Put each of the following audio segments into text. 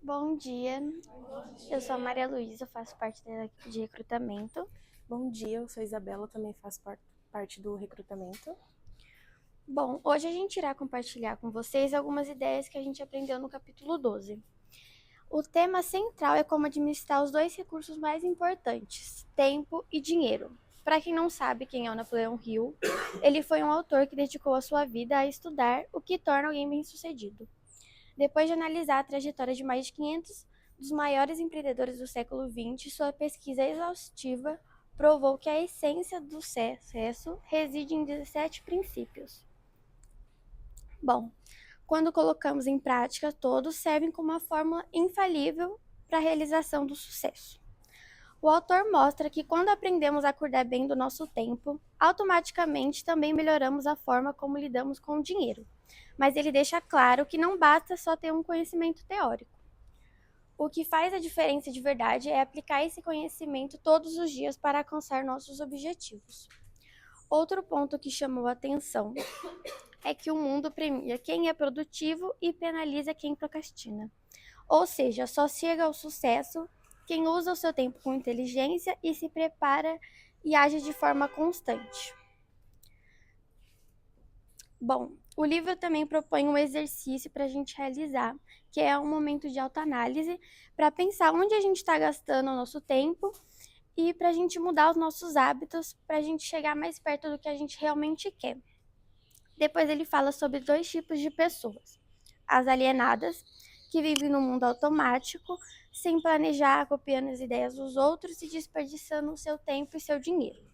Bom dia, eu sou a Maria Luísa, faço parte da equipe de recrutamento. Bom dia, eu sou a Isabela, também faço parte do recrutamento. Bom, hoje a gente irá compartilhar com vocês algumas ideias que a gente aprendeu no capítulo 12. O tema central é como administrar os dois recursos mais importantes, tempo e dinheiro. Para quem não sabe quem é o Napoleão Hill, ele foi um autor que dedicou a sua vida a estudar o que torna alguém bem-sucedido. Depois de analisar a trajetória de mais de 500 dos maiores empreendedores do século XX, sua pesquisa exaustiva provou que a essência do sucesso reside em 17 princípios. Bom, quando colocamos em prática, todos servem como uma fórmula infalível para a realização do sucesso. O autor mostra que quando aprendemos a cuidar bem do nosso tempo, automaticamente também melhoramos a forma como lidamos com o dinheiro. Mas ele deixa claro que não basta só ter um conhecimento teórico. O que faz a diferença de verdade é aplicar esse conhecimento todos os dias para alcançar nossos objetivos. Outro ponto que chamou a atenção é que o mundo premia quem é produtivo e penaliza quem procrastina. Ou seja, só chega ao sucesso quem usa o seu tempo com inteligência e se prepara e age de forma constante. Bom, o livro também propõe um exercício para a gente realizar, que é um momento de autoanálise, para pensar onde a gente está gastando o nosso tempo e para a gente mudar os nossos hábitos, para a gente chegar mais perto do que a gente realmente quer. Depois ele fala sobre dois tipos de pessoas: as alienadas, que vivem no mundo automático, sem planejar, copiando as ideias dos outros e desperdiçando o seu tempo e seu dinheiro.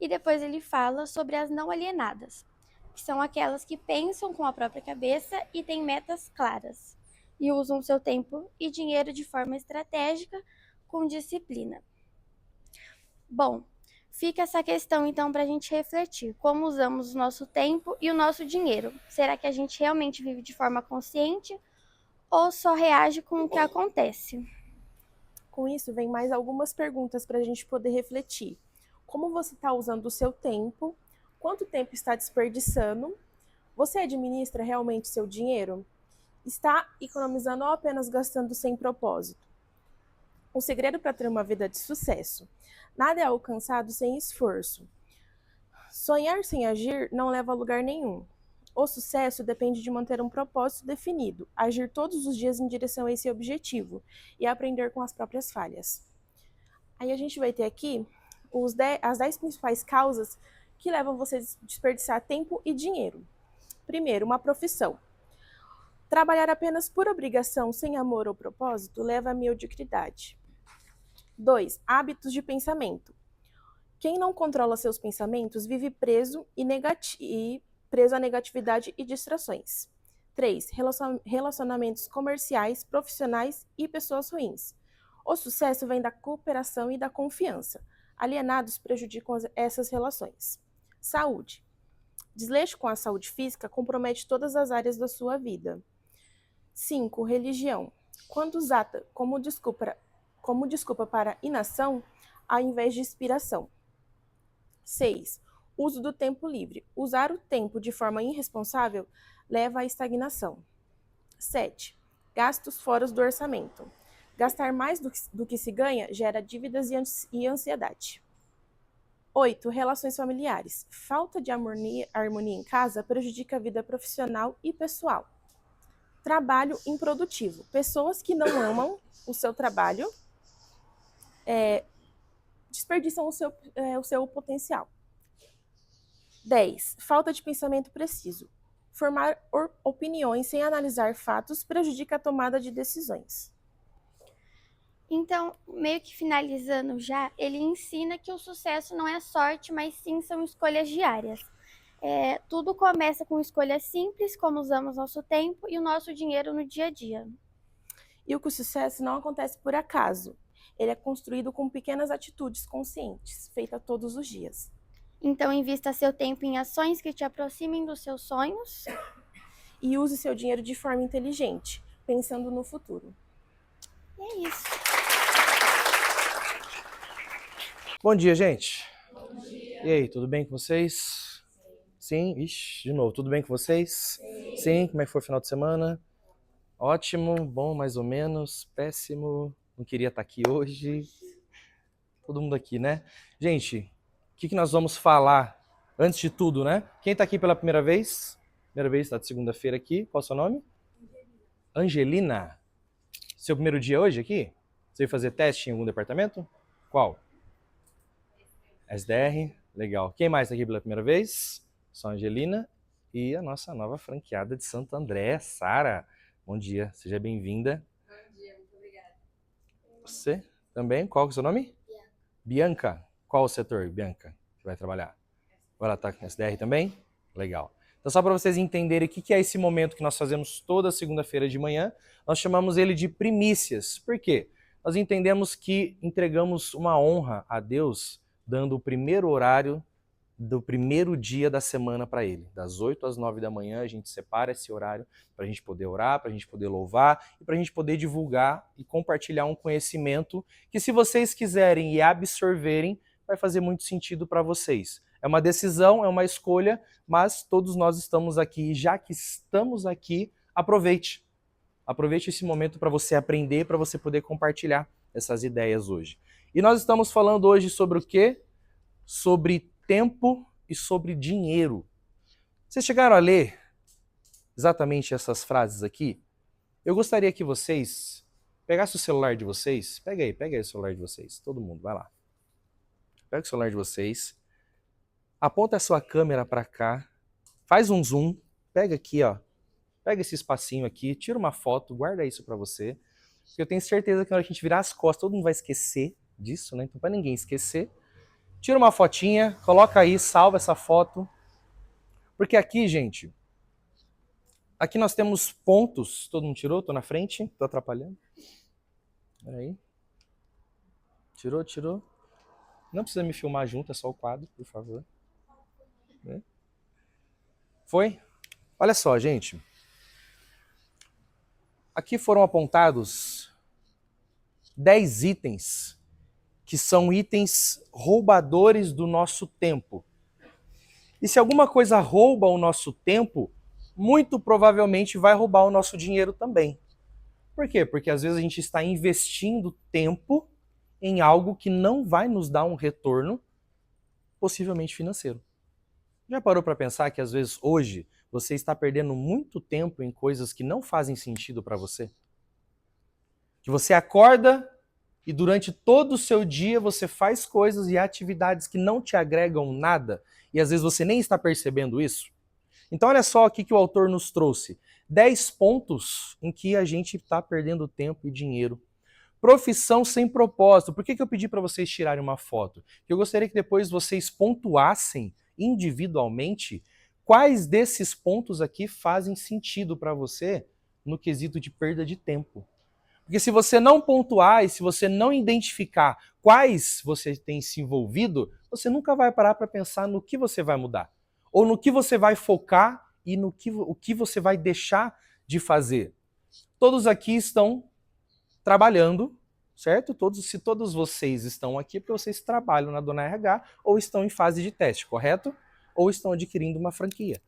E depois ele fala sobre as não alienadas, que são aquelas que pensam com a própria cabeça e têm metas claras, e usam seu tempo e dinheiro de forma estratégica, com disciplina. Bom, fica essa questão então para a gente refletir: como usamos o nosso tempo e o nosso dinheiro? Será que a gente realmente vive de forma consciente ou só reage com o que acontece? Com isso, vem mais algumas perguntas para a gente poder refletir. Como você está usando o seu tempo? Quanto tempo está desperdiçando? Você administra realmente seu dinheiro? Está economizando ou apenas gastando sem propósito? O segredo para ter uma vida de sucesso: nada é alcançado sem esforço. Sonhar sem agir não leva a lugar nenhum. O sucesso depende de manter um propósito definido, agir todos os dias em direção a esse objetivo e aprender com as próprias falhas. Aí a gente vai ter aqui as 10 principais causas que levam você a desperdiçar tempo e dinheiro. Primeiro, uma profissão. Trabalhar apenas por obrigação, sem amor ou propósito, leva à mediocridade. 2. Hábitos de pensamento. Quem não controla seus pensamentos vive preso a negatividade e distrações. 3. Relacionamentos comerciais, profissionais e pessoas ruins. O sucesso vem da cooperação e da confiança. Alienados prejudicam essas relações. Saúde. Desleixo com a saúde física compromete todas as áreas da sua vida. 5. Religião. Quando usada como desculpa para inação, ao invés de inspiração. 6. Uso do tempo livre. Usar o tempo de forma irresponsável leva à estagnação. 7. Gastos fora do orçamento. Gastar mais do que se ganha gera dívidas e ansiedade. 8. Relações familiares. Falta de harmonia em casa prejudica a vida profissional e pessoal. Trabalho improdutivo. Pessoas que não amam o seu trabalho desperdiçam o seu potencial. 10. Falta de pensamento preciso. Formar opiniões sem analisar fatos prejudica a tomada de decisões. Então, meio que finalizando já, ele ensina que o sucesso não é sorte, mas sim são escolhas diárias. Tudo começa com escolhas simples, como usamos nosso tempo e o nosso dinheiro no dia a dia. E o sucesso não acontece por acaso. Ele é construído com pequenas atitudes conscientes, feitas todos os dias. Então, invista seu tempo em ações que te aproximem dos seus sonhos. E use seu dinheiro de forma inteligente, pensando no futuro. E é isso. Bom dia, gente. Bom dia. E aí, tudo bem com vocês? Sim? Ixi, de novo, tudo bem com vocês? Sim. Como é que foi o final de semana? Ótimo, bom, mais ou menos, péssimo, não queria estar aqui hoje. Todo mundo aqui, né? Gente, o que nós vamos falar antes de tudo, né? Quem está aqui pela primeira vez? Primeira vez, está de segunda-feira aqui. Qual é o seu nome? Angelina. Seu primeiro dia hoje aqui? Você veio fazer teste em algum departamento? Qual? SDR. Legal. Quem mais está aqui pela primeira vez? Só a Angelina e a nossa nova franqueada de Santo André, Sara. Bom dia, seja bem-vinda. Bom dia, muito obrigada. Você também? Qual é o seu nome? Bianca. Qual o setor, Bianca, que vai trabalhar? Ela está com SDR também? Legal. Então, só para vocês entenderem o que é esse momento que nós fazemos toda segunda-feira de manhã, nós chamamos ele de primícias. Por quê? Nós entendemos que entregamos uma honra a Deus dando o primeiro horário do primeiro dia da semana para ele. Das 8 às 9 da manhã, a gente separa esse horário para a gente poder orar, para a gente poder louvar e para a gente poder divulgar e compartilhar um conhecimento que, se vocês quiserem e absorverem, vai fazer muito sentido para vocês. É uma decisão, é uma escolha, mas todos nós estamos aqui. Já que estamos aqui, aproveite. Aproveite esse momento para você aprender, para você poder compartilhar essas ideias hoje. E nós estamos falando hoje sobre o quê? Sobre tempo e sobre dinheiro. Vocês chegaram a ler exatamente essas frases aqui? Eu gostaria que vocês pegassem o celular de vocês. Pega aí o celular de vocês. Todo mundo, vai lá. Pega o celular de vocês. Aponta a sua câmera para cá. Faz um zoom. Pega aqui, ó. Pega esse espacinho aqui, tira uma foto, guarda isso para você. Porque eu tenho certeza que na hora que a gente virar as costas, todo mundo vai esquecer disso, né? Então, para ninguém esquecer, tira uma fotinha, coloca aí, salva essa foto. Porque aqui, gente, aqui nós temos pontos. Todo mundo tirou? Tô na frente, tô atrapalhando. Peraí. Tirou. Não precisa me filmar junto, é só o quadro, por favor. Foi? Olha só, gente. Aqui foram apontados 10 itens que são itens roubadores do nosso tempo. E se alguma coisa rouba o nosso tempo, muito provavelmente vai roubar o nosso dinheiro também. Por quê? Porque às vezes a gente está investindo tempo em algo que não vai nos dar um retorno, possivelmente financeiro. Já parou para pensar que às vezes hoje você está perdendo muito tempo em coisas que não fazem sentido para você? Que você acorda e durante todo o seu dia você faz coisas e atividades que não te agregam nada e às vezes você nem está percebendo isso? Então olha só o que o autor nos trouxe. 10 pontos em que a gente está perdendo tempo e dinheiro. Profissão sem propósito. Por que eu pedi para vocês tirarem uma foto? Porque eu gostaria que depois vocês pontuassem individualmente quais desses pontos aqui fazem sentido para você no quesito de perda de tempo. Porque se você não pontuar e se você não identificar quais você tem se envolvido, você nunca vai parar para pensar no que você vai mudar. Ou no que você vai focar e o que você vai deixar de fazer. Todos aqui estão trabalhando, certo? Se todos vocês estão aqui, é porque vocês trabalham na Dona RH ou estão em fase de teste, correto? Ou estão adquirindo uma franquia.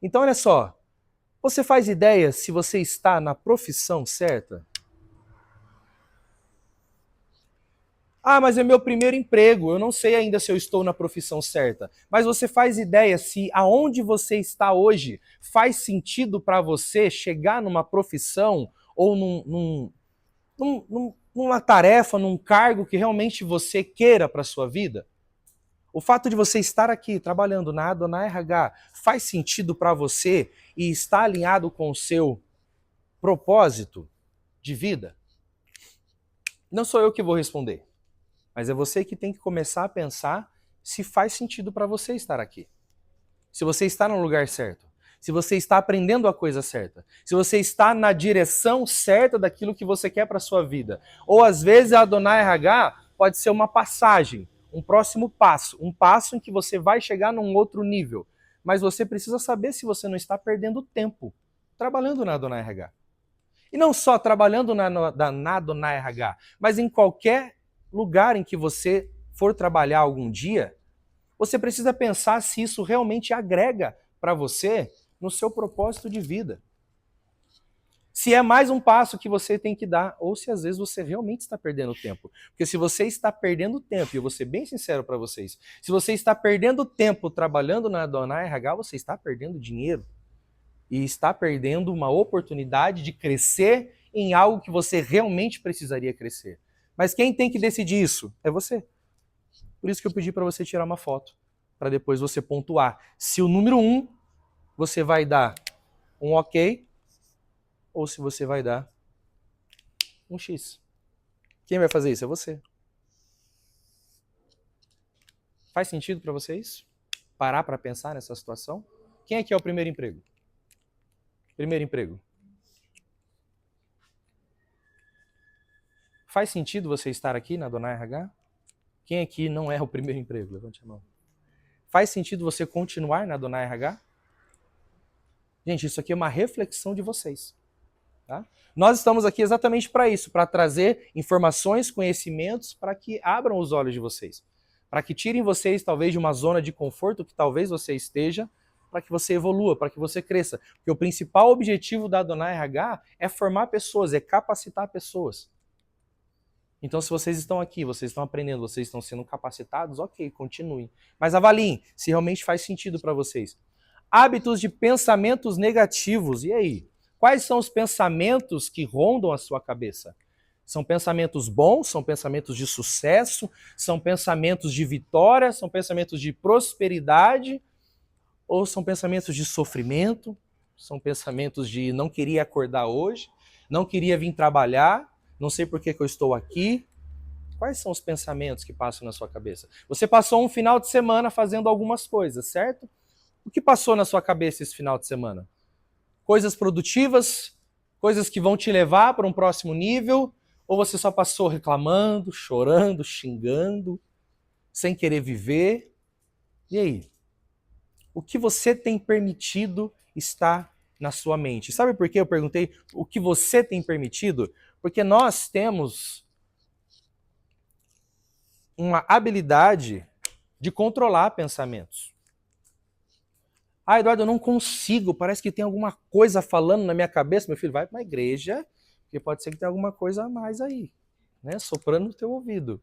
Então, olha só, você faz ideia se você está na profissão certa? Ah, mas é meu primeiro emprego, eu não sei ainda se eu estou na profissão certa. Mas você faz ideia se aonde você está hoje faz sentido para você chegar numa profissão ou numa tarefa, num cargo que realmente você queira para a sua vida? O fato de você estar aqui trabalhando na Dona RH faz sentido para você e está alinhado com o seu propósito de vida? Não sou eu que vou responder, mas é você que tem que começar a pensar se faz sentido para você estar aqui. Se você está no lugar certo. Se você está aprendendo a coisa certa. Se você está na direção certa daquilo que você quer para a sua vida. Ou às vezes a Dona RH pode ser uma passagem, um próximo passo. Um passo em que você vai chegar num outro nível. Mas você precisa saber se você não está perdendo tempo trabalhando na Dona RH. E não só trabalhando na Dona RH, mas em qualquer lugar em que você for trabalhar algum dia, você precisa pensar se isso realmente agrega para você no seu propósito de vida. Se é mais um passo que você tem que dar, ou se às vezes você realmente está perdendo tempo. Porque se você está perdendo tempo, e eu vou ser bem sincero para vocês, se você está perdendo tempo trabalhando na Dona RH, você está perdendo dinheiro. E está perdendo uma oportunidade de crescer em algo que você realmente precisaria crescer. Mas quem tem que decidir isso? É você. Por isso que eu pedi para você tirar uma foto, para depois você pontuar. Se o número 1, você vai dar um ok, ou se você vai dar um X. Quem vai fazer isso? É você. Faz sentido para você isso? Parar para pensar nessa situação? Quem é que é o primeiro emprego? Primeiro emprego. Faz sentido você estar aqui na Dona RH? Quem aqui não é o primeiro emprego? Levante a mão. Faz sentido você continuar na Dona RH? Gente, isso aqui é uma reflexão de vocês. Tá? Nós estamos aqui exatamente para isso, para trazer informações, conhecimentos, para que abram os olhos de vocês. Para que tirem vocês, talvez, de uma zona de conforto que talvez você esteja, para que você evolua, para que você cresça. Porque o principal objetivo da Dona RH é formar pessoas, é capacitar pessoas. Então, se vocês estão aqui, vocês estão aprendendo, vocês estão sendo capacitados, ok, continuem. Mas avaliem se realmente faz sentido para vocês. Hábitos de pensamentos negativos. E aí? Quais são os pensamentos que rondam a sua cabeça? São pensamentos bons? São pensamentos de sucesso? São pensamentos de vitória? São pensamentos de prosperidade? Ou são pensamentos de sofrimento? São pensamentos de não queria acordar hoje? Não queria vir trabalhar? Não sei por que eu estou aqui? Quais são os pensamentos que passam na sua cabeça? Você passou um final de semana fazendo algumas coisas, certo? O que passou na sua cabeça esse final de semana? Coisas produtivas? Coisas que vão te levar para um próximo nível? Ou você só passou reclamando, chorando, xingando, sem querer viver? E aí? O que você tem permitido estar na sua mente? Sabe por que eu perguntei o que você tem permitido? Porque nós temos uma habilidade de controlar pensamentos. Ah, Eduardo, eu não consigo, parece que tem alguma coisa falando na minha cabeça. Meu filho, vai para uma igreja, porque pode ser que tenha alguma coisa a mais aí, né? Soprando no teu ouvido.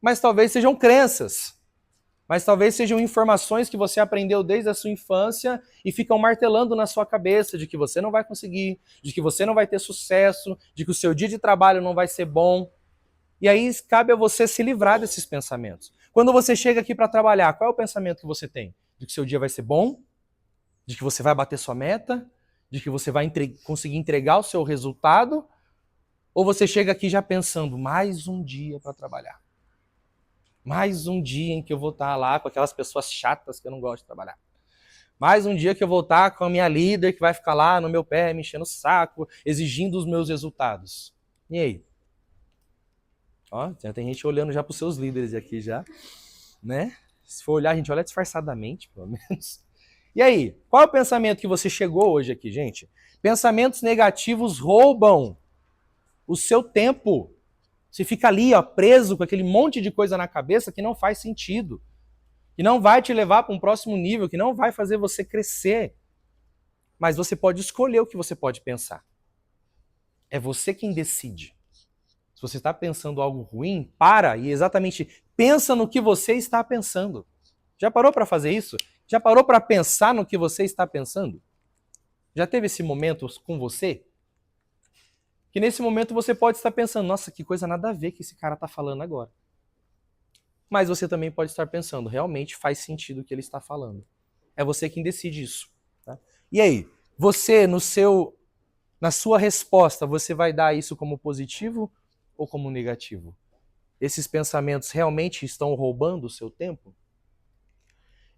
Mas talvez sejam crenças. Mas talvez sejam informações que você aprendeu desde a sua infância e ficam martelando na sua cabeça de que você não vai conseguir, de que você não vai ter sucesso, de que o seu dia de trabalho não vai ser bom. E aí cabe a você se livrar desses pensamentos. Quando você chega aqui para trabalhar, qual é o pensamento que você tem? De que seu dia vai ser bom? De que você vai bater sua meta? De que você vai conseguir entregar o seu resultado? Ou você chega aqui já pensando, mais um dia para trabalhar? Mais um dia em que eu vou estar lá com aquelas pessoas chatas que eu não gosto de trabalhar. Mais um dia que eu vou estar com a minha líder que vai ficar lá no meu pé, me enchendo o saco, exigindo os meus resultados. E aí? Ó, já tem gente olhando já para os seus líderes aqui já, né? Se for olhar, a gente olha disfarçadamente, pelo menos. E aí? Qual é o pensamento que você chegou hoje aqui, gente? Pensamentos negativos roubam o seu tempo. Você fica ali, ó, preso com aquele monte de coisa na cabeça que não faz sentido, que não vai te levar para um próximo nível, que não vai fazer você crescer. Mas você pode escolher o que você pode pensar. É você quem decide. Se você está pensando algo ruim, para e exatamente pensa no que você está pensando. Já parou para fazer isso? Já parou para pensar no que você está pensando? Já teve esse momento com você? Que nesse momento você pode estar pensando, nossa, que coisa nada a ver que esse cara está falando agora. Mas você também pode estar pensando, realmente faz sentido o que ele está falando. É você quem decide isso. Tá? E aí, você, na sua resposta, você vai dar isso como positivo ou como negativo? Esses pensamentos realmente estão roubando o seu tempo?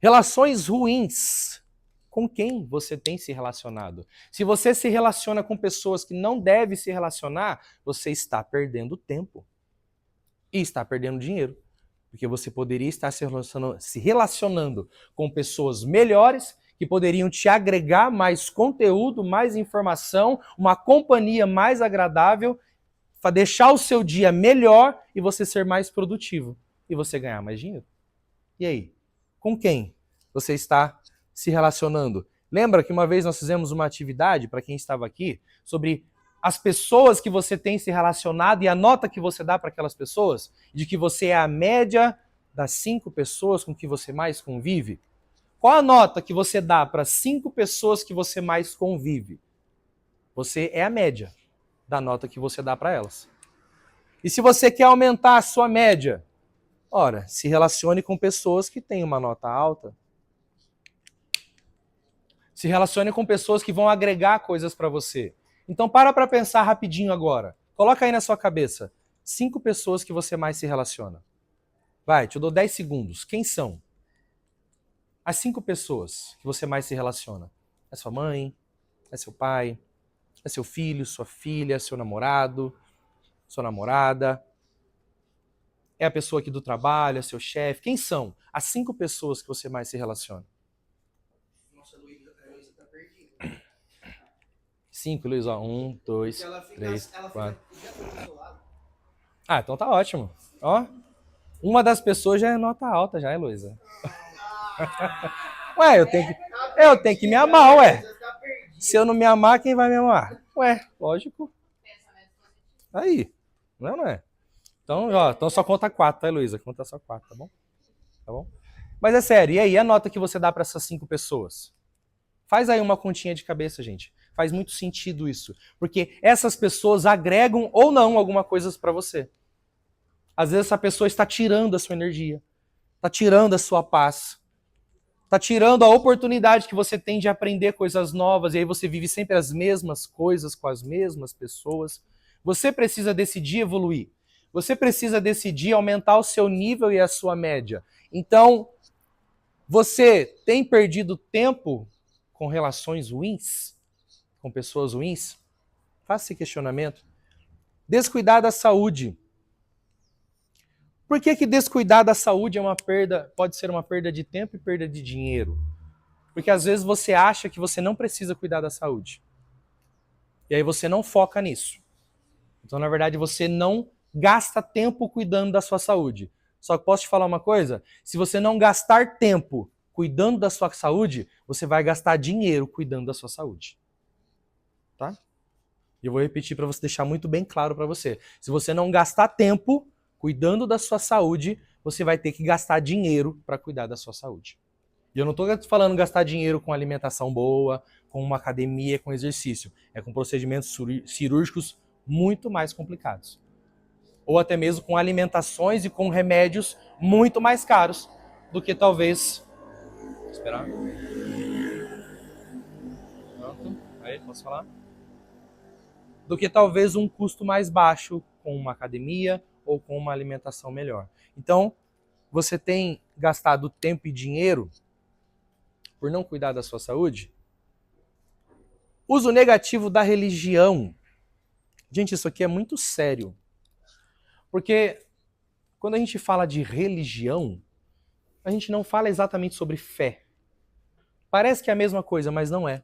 Relações ruins. Com quem você tem se relacionado? Se você se relaciona com pessoas que não deve se relacionar, você está perdendo tempo. E está perdendo dinheiro. Porque você poderia estar se relacionando com pessoas melhores, que poderiam te agregar mais conteúdo, mais informação, uma companhia mais agradável, para deixar o seu dia melhor e você ser mais produtivo. E você ganhar mais dinheiro. E aí? Com quem você está se relacionando? Lembra que uma vez nós fizemos uma atividade, para quem estava aqui, sobre as pessoas que você tem se relacionado e a nota que você dá para aquelas pessoas, de que você é a média das 5 pessoas com que você mais convive? Qual a nota que você dá para 5 pessoas que você mais convive? Você é a média da nota que você dá para elas. E se você quer aumentar a sua média, ora, se relacione com pessoas que têm uma nota alta. Se relacione com pessoas que vão agregar coisas para você. Então para pensar rapidinho agora. Coloca aí na sua cabeça 5 pessoas que você mais se relaciona. Vai, te dou 10 segundos. Quem são? As 5 pessoas que você mais se relaciona. É sua mãe? É seu pai? É seu filho, sua filha, seu namorado, sua namorada? É a pessoa aqui do trabalho, é seu chefe? Quem são as 5 pessoas que você mais se relaciona? Nossa, a Luísa tá perdida. 5, Luiz, ó. 1, 2, Ela 3, 4. fica do seu lado. Ah, então tá ótimo. Ó, uma das pessoas já é nota alta, já, Heloísa. Ué, eu tenho que me amar, ué. Se eu não me amar, quem vai me amar? Ué, lógico. Aí, não é? Então, ó, então só conta 4, tá, Heloísa? Conta só 4, tá bom? Tá bom? Mas é sério, e aí, a nota que você dá para essas 5 pessoas? Faz aí uma continha de cabeça, gente. Faz muito sentido isso. Porque essas pessoas agregam ou não alguma coisa para você. Às vezes essa pessoa está tirando a sua energia, está tirando a sua paz, está tirando a oportunidade que você tem de aprender coisas novas, e aí você vive sempre as mesmas coisas com as mesmas pessoas. Você precisa decidir evoluir. Você precisa decidir aumentar o seu nível e a sua média. Então, você tem perdido tempo com relações ruins? Com pessoas ruins? Faça esse questionamento. Descuidar da saúde. Por que descuidar da saúde pode ser uma perda de tempo e perda de dinheiro? Porque às vezes você acha que você não precisa cuidar da saúde. E aí você não foca nisso. Então, na verdade, você não gasta tempo cuidando da sua saúde. Só que posso te falar uma coisa? Se você não gastar tempo cuidando da sua saúde, você vai gastar dinheiro cuidando da sua saúde. Tá? E eu vou repetir para você deixar muito bem claro para você. Se você não gastar tempo cuidando da sua saúde, você vai ter que gastar dinheiro para cuidar da sua saúde. E eu não estou falando gastar dinheiro com alimentação boa, com uma academia, com exercício. É com procedimentos cirúrgicos muito mais complicados. Ou até mesmo com alimentações e com remédios muito mais caros do que talvez... Vou esperar. Pronto. Aí, posso falar? Do que talvez um custo mais baixo com uma academia ou com uma alimentação melhor. Então, você tem gastado tempo e dinheiro por não cuidar da sua saúde? Uso negativo da religião. Gente, isso aqui é muito sério. Porque quando a gente fala de religião, a gente não fala exatamente sobre fé. Parece que é a mesma coisa, mas não é.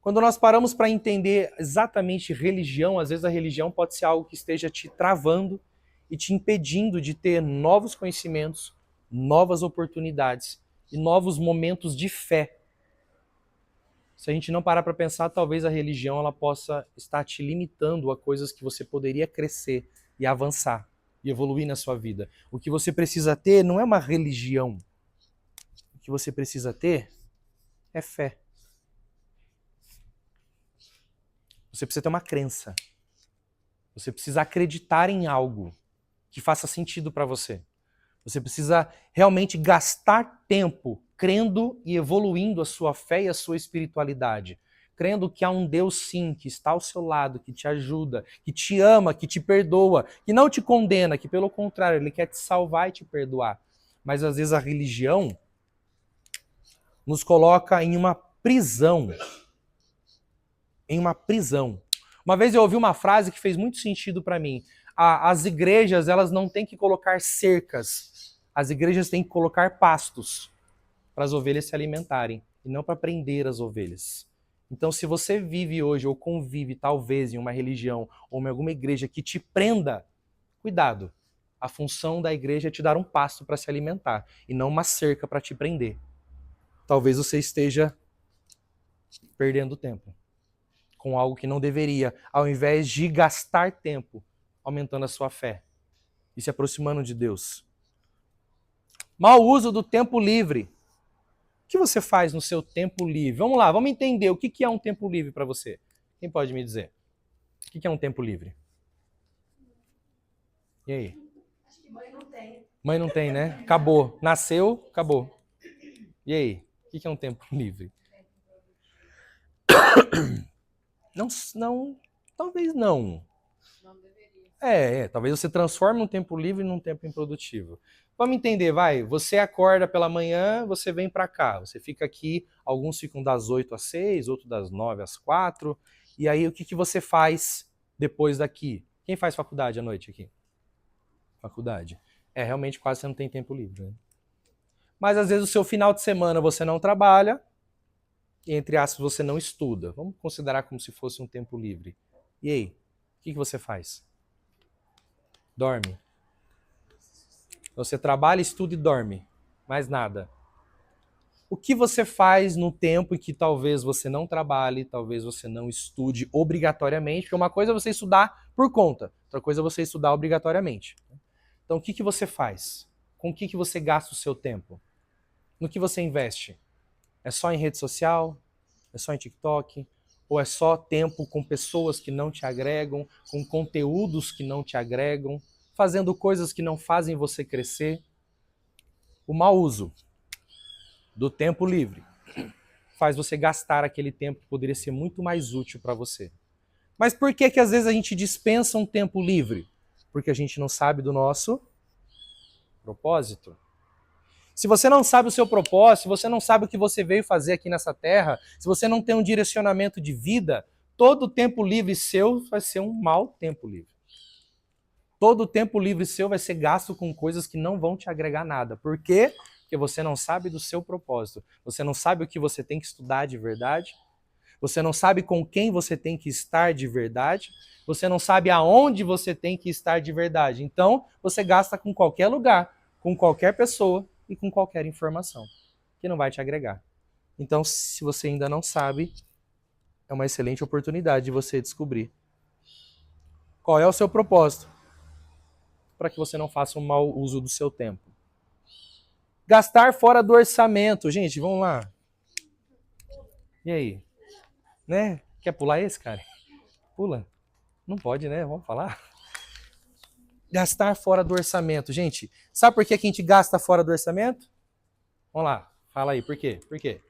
Quando nós paramos para entender exatamente religião, às vezes a religião pode ser algo que esteja te travando e te impedindo de ter novos conhecimentos, novas oportunidades e novos momentos de fé. Se a gente não parar para pensar, talvez a religião ela possa estar te limitando a coisas que você poderia crescer e avançar e evoluir na sua vida. O que você precisa ter não é uma religião. O que você precisa ter é fé. Você precisa ter uma crença. Você precisa acreditar em algo que faça sentido para você. Você precisa realmente gastar tempo crendo e evoluindo a sua fé e a sua espiritualidade. Crendo que há um Deus sim, que está ao seu lado, que te ajuda, que te ama, que te perdoa, que não te condena, que pelo contrário, Ele quer te salvar e te perdoar. Mas às vezes a religião nos coloca em uma prisão. Em uma prisão. Uma vez eu ouvi uma frase que fez muito sentido para mim. As igrejas, elas não têm que colocar cercas. As igrejas têm que colocar pastos para as ovelhas se alimentarem e não para prender as ovelhas. Então, se você vive hoje ou convive talvez em uma religião ou em alguma igreja que te prenda, cuidado. A função da igreja é te dar um pasto para se alimentar e não uma cerca para te prender. Talvez você esteja perdendo tempo. com algo que não deveria, ao invés de gastar tempo aumentando a sua fé e se aproximando de Deus. Mau uso do tempo livre. O que você faz no seu tempo livre? Vamos lá, vamos entender o que é um tempo livre para você. Quem pode me dizer? O que é um tempo livre? E aí? Acho que mãe não tem. Mãe não tem, né? Acabou. Nasceu, acabou. E aí? O que é um tempo livre? Não, talvez não. Não deveria. Talvez você transforme um tempo livre num tempo improdutivo. Vamos entender, vai. Você acorda pela manhã, você vem para cá. Você fica aqui, alguns ficam das 8 às 6, outros das 9 às 4. E aí, o que você faz depois daqui? Quem faz faculdade à noite aqui? Faculdade. Realmente quase você não tem tempo livre, né? Mas às vezes o seu final de semana você não trabalha, e entre aspas você não estuda. Vamos considerar como se fosse um tempo livre. E aí? O que você faz? Dorme. Você trabalha, estuda e dorme. Mais nada. O que você faz no tempo em que talvez você não trabalhe, talvez você não estude obrigatoriamente? Porque uma coisa é você estudar por conta, outra coisa é você estudar obrigatoriamente. Então o que você faz? Com o que você gasta o seu tempo? No que você investe? É só em rede social? É só em TikTok? Ou é só tempo com pessoas que não te agregam, com conteúdos que não te agregam, fazendo coisas que não fazem você crescer? O mau uso do tempo livre faz você gastar aquele tempo que poderia ser muito mais útil para você. Mas por que às vezes a gente dispensa um tempo livre? Porque a gente não sabe do nosso propósito. Se você não sabe o seu propósito, se você não sabe o que você veio fazer aqui nessa terra, se você não tem um direcionamento de vida, todo o tempo livre seu vai ser um mau tempo livre. Todo o tempo livre seu vai ser gasto com coisas que não vão te agregar nada. Por quê? Porque você não sabe do seu propósito. Você não sabe o que você tem que estudar de verdade. Você não sabe com quem você tem que estar de verdade. Você não sabe aonde você tem que estar de verdade. Então, você gasta com qualquer lugar, com qualquer pessoa e com qualquer informação que não vai te agregar. Então, se você ainda não sabe, é uma excelente oportunidade de você descobrir qual é o seu propósito, para que você não faça um mau uso do seu tempo. Gastar fora do orçamento. Gente, vamos lá. E aí? Né? Quer pular esse, cara? Pula. Não pode, né? Vamos falar. Gastar fora do orçamento. Gente, sabe por que a gente gasta fora do orçamento? Vamos lá, fala aí, por quê? Por quê?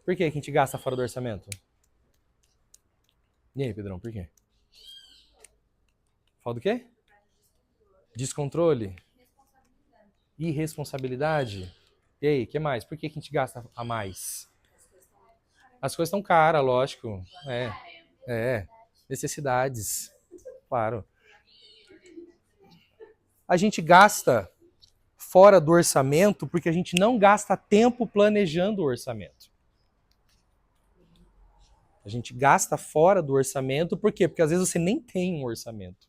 Por que a gente gasta fora do orçamento? E aí, Pedrão, por quê? Fala do quê? Descontrole? Irresponsabilidade? E aí, o que mais? Por que a gente gasta a mais? As coisas estão caras, lógico. Necessidades. Claro. A gente gasta fora do orçamento porque a gente não gasta tempo planejando o orçamento. A gente gasta fora do orçamento, por quê? Porque às vezes você nem tem um orçamento.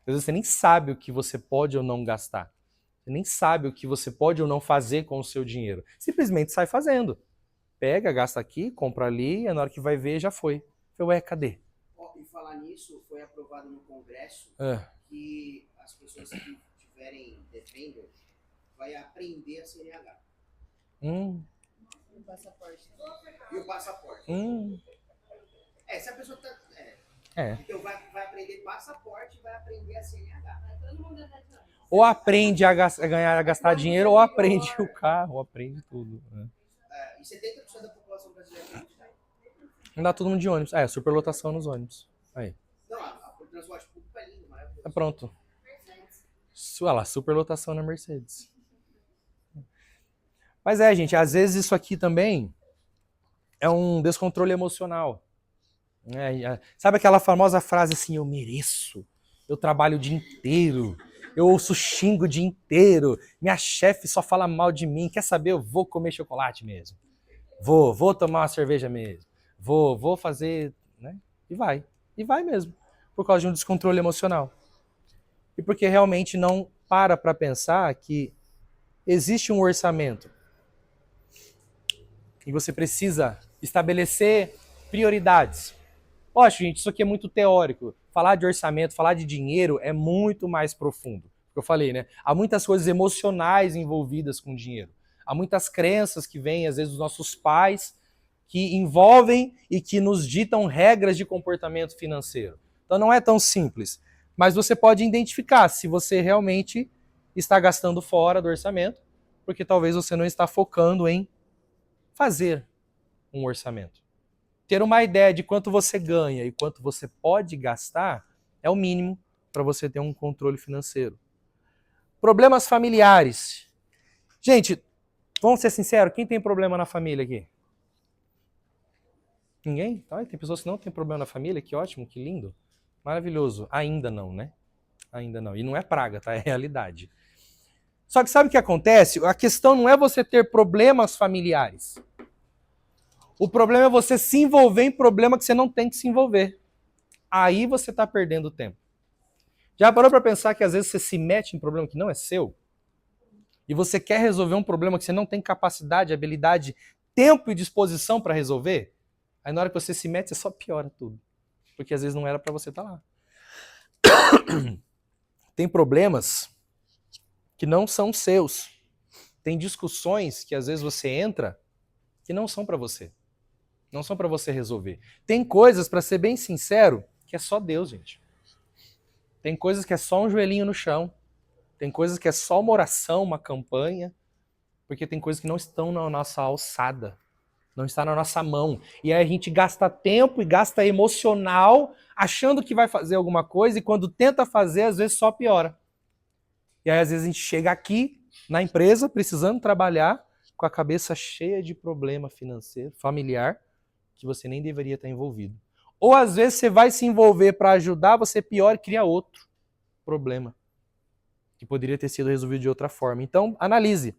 Às vezes você nem sabe o que você pode ou não gastar. Você nem sabe o que você pode ou não fazer com o seu dinheiro. Simplesmente sai fazendo. Pega, gasta aqui, compra ali, e na hora que vai ver, já foi. Ué, cadê? E falar nisso, foi aprovado no Congresso que as pessoas que tiverem defender vai aprender a CNH. E o passaporte. E o passaporte. Se a pessoa tá... Então vai aprender passaporte e vai aprender a CNH. Ou aprende a gastar dinheiro, ou aprende o carro, ou aprende tudo. Né? E 70% da população brasileira não está. Andar todo mundo de ônibus. Superlotação nos ônibus. Aí. Não, o transporte público é lindo, maravilhoso. Pronto. Olha lá, superlotação na Mercedes. Mas gente, às vezes isso aqui também é um descontrole emocional. Sabe aquela famosa frase assim, eu mereço, eu trabalho o dia inteiro, eu ouço xingo o dia inteiro, minha chefe só fala mal de mim, quer saber, eu vou comer chocolate mesmo. Vou tomar uma cerveja mesmo. Vou fazer, né? E vai mesmo, por causa de um descontrole emocional. E porque realmente não para pensar que existe um orçamento. E você precisa estabelecer Prioridades. Lógico, gente, isso aqui é muito teórico. Falar de orçamento, falar de dinheiro é muito mais profundo. Eu falei, né? Há muitas coisas emocionais envolvidas com dinheiro. Há muitas crenças que vêm, às vezes, dos nossos pais, que envolvem e que nos ditam regras de comportamento financeiro. Então não é tão simples. Mas você pode identificar se você realmente está gastando fora do orçamento, porque talvez você não está focando em fazer um orçamento. Ter uma ideia de quanto você ganha e quanto você pode gastar é o mínimo para você ter um controle financeiro. Problemas familiares. Gente, vamos ser sinceros, quem tem problema na família aqui? Ninguém? Então, tem pessoas que não têm problema na família, que ótimo, que lindo. Maravilhoso. Ainda não, né? Ainda não. E não é praga, tá? É realidade. Só que sabe o que acontece? A questão não é você ter problemas familiares. O problema é você se envolver em problema que você não tem que se envolver. Aí você está perdendo tempo. Já parou para pensar que às vezes você se mete em problema que não é seu? E você quer resolver um problema que você não tem capacidade, habilidade, tempo e disposição para resolver? Aí na hora que você se mete, você só piora tudo. Porque às vezes não era para você estar lá. Tem problemas que não são seus. Tem discussões que às vezes você entra que não são para você. Não são para você resolver. Tem coisas, para ser bem sincero, que é só Deus, gente. Tem coisas que é só um joelhinho no chão. Tem coisas que é só uma oração, uma campanha. Porque tem coisas que não estão na nossa alçada. Não está na nossa mão. E aí a gente gasta tempo e gasta emocional achando que vai fazer alguma coisa e quando tenta fazer, às vezes só piora. E aí às vezes a gente chega aqui na empresa precisando trabalhar com a cabeça cheia de problema financeiro, familiar, que você nem deveria estar envolvido. Ou às vezes você vai se envolver para ajudar, você piora e cria outro problema que poderia ter sido resolvido de outra forma. Então, analise.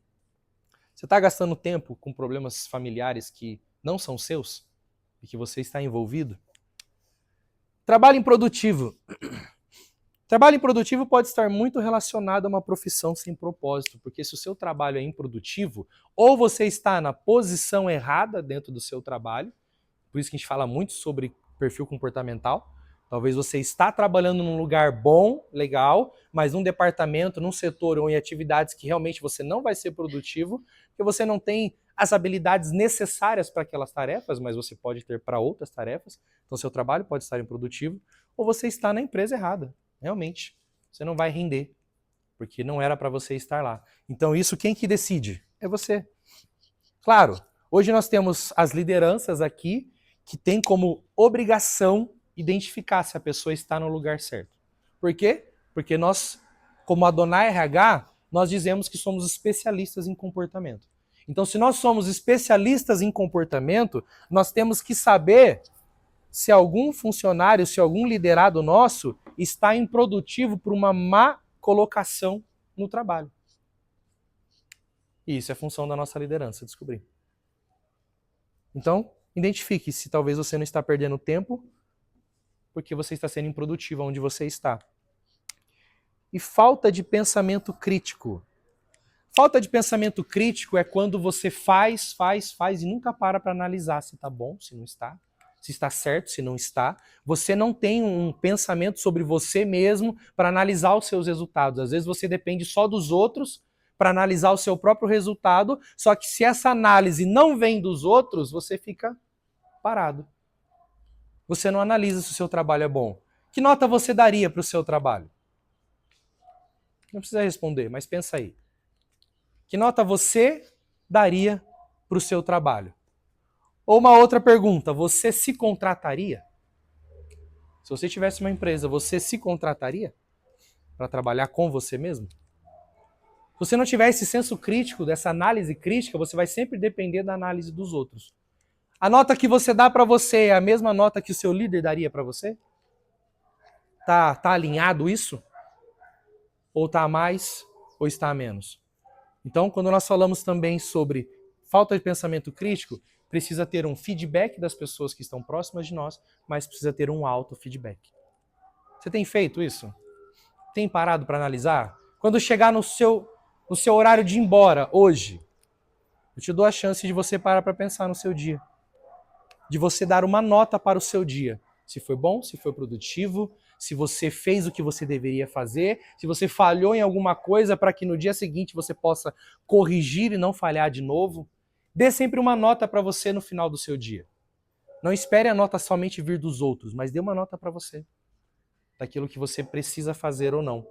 Você está gastando tempo com problemas familiares que não são seus e que você está envolvido? Trabalho improdutivo. Trabalho improdutivo pode estar muito relacionado a uma profissão sem propósito, porque se o seu trabalho é improdutivo, ou você está na posição errada dentro do seu trabalho, por isso que a gente fala muito sobre perfil comportamental. Talvez você está trabalhando num lugar bom, legal, mas num departamento, num setor ou em atividades que realmente você não vai ser produtivo, porque você não tem as habilidades necessárias para aquelas tarefas, mas você pode ter para outras tarefas. Então, seu trabalho pode estar improdutivo, ou você está na empresa errada. Realmente, você não vai render, porque não era para você estar lá. Então, isso quem que decide? É você. Claro, hoje nós temos as lideranças aqui que têm como obrigação identificar se a pessoa está no lugar certo. Por quê? Porque nós, como Adonai RH, nós dizemos que somos especialistas em comportamento. Então, se nós somos especialistas em comportamento, nós temos que saber se algum funcionário, se algum liderado nosso está improdutivo por uma má colocação no trabalho. E isso é função da nossa liderança, descobrir. Então, identifique se talvez você não está perdendo tempo porque você está sendo improdutivo onde você está. E falta de pensamento crítico. Falta de pensamento crítico é quando você faz e nunca para analisar se está bom, se não está, se está certo, se não está. Você não tem um pensamento sobre você mesmo para analisar os seus resultados. Às vezes você depende só dos outros para analisar o seu próprio resultado, só que se essa análise não vem dos outros, você fica parado. Você não analisa se o seu trabalho é bom. Que nota você daria para o seu trabalho? Não precisa responder, mas pensa aí. Que nota você daria para o seu trabalho? Ou uma outra pergunta, você se contrataria? Se você tivesse uma empresa, você se contrataria para trabalhar com você mesmo? Se você não tiver esse senso crítico, dessa análise crítica, você vai sempre depender da análise dos outros. A nota que você dá para você é a mesma nota que o seu líder daria para você? Tá alinhado isso? Ou está a mais, ou está a menos? Então, quando nós falamos também sobre falta de pensamento crítico, precisa ter um feedback das pessoas que estão próximas de nós, mas precisa ter um auto-feedback. Você tem feito isso? Tem parado para analisar? Quando chegar no seu horário de ir embora, hoje, eu te dou a chance de você parar para pensar no seu dia. de você dar uma nota para o seu dia. Se foi bom, se foi produtivo, se você fez o que você deveria fazer, se você falhou em alguma coisa para que no dia seguinte você possa corrigir e não falhar de novo. Dê sempre uma nota para você no final do seu dia. Não espere a nota somente vir dos outros, mas dê uma nota para você, daquilo que você precisa fazer ou não.